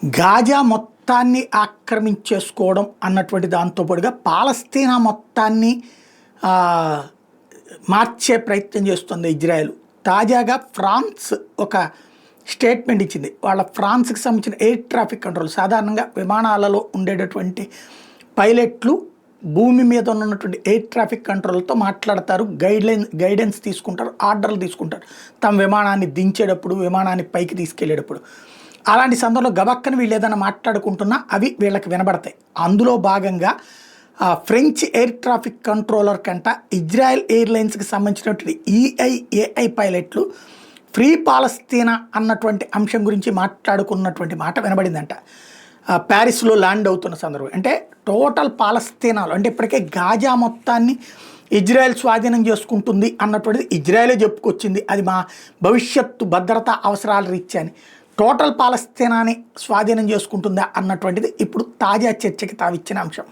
Gaza మొత్తాన్ని ఆక్రమించేసుకోవడం అన్నటువంటి దాంతో పాటుగా పాలస్తీనా మొత్తాన్ని మార్చే ప్రయత్నం చేస్తుంది ఇజ్రాయెల్. తాజాగా ఫ్రాన్స్ ఒక స్టేట్మెంట్ ఇచ్చింది. వాళ్ళ ఫ్రాన్స్కి సంబంధించిన ఎయిర్ ట్రాఫిక్ కంట్రోల్, సాధారణంగా విమానాలలో ఉండేటటువంటి పైలట్లు భూమి మీద ఉన్నటువంటి ఎయిర్ ట్రాఫిక్ కంట్రోల్తో మాట్లాడతారు, గైడెన్స్ తీసుకుంటారు, ఆర్డర్లు తీసుకుంటారు తమ విమానాన్ని దించేటప్పుడు, విమానాన్ని పైకి తీసుకెళ్లేటప్పుడు. అలాంటి సందర్భంలో గబక్కని వీళ్ళు ఏదైనా మాట్లాడుకుంటున్నా అవి వీళ్ళకి వినబడతాయి. అందులో భాగంగా ఫ్రెంచ్ ఎయిర్ ట్రాఫిక్ కంట్రోలర్ కంట ఇజ్రాయెల్ ఎయిర్లైన్స్కి సంబంధించినటువంటి ఏఐ పైలట్లు ఫ్రీ పాలస్తీనా అన్నటువంటి అంశం గురించి మాట్లాడుకున్నటువంటి మాట వినబడిందంట. ప్యారిస్లో ల్యాండ్ అవుతున్న సందర్భం అంటే టోటల్ పాలస్తీనాలో, అంటే ఇప్పటికే గాజా మొత్తాన్ని ఇజ్రాయెల్ స్వాధీనం చేసుకుంటుంది అన్నటువంటిది ఇజ్రాయెలే చెప్పుకొచ్చింది. అది మా భవిష్యత్తు భద్రతా అవసరాల రీత్యా అని. టోటల్ పాలస్తీనాని స్వాధీనం చేసుకుంటుందా అన్నటువంటిది ఇప్పుడు తాజా చర్చకి తావిచ్చిన అంశం.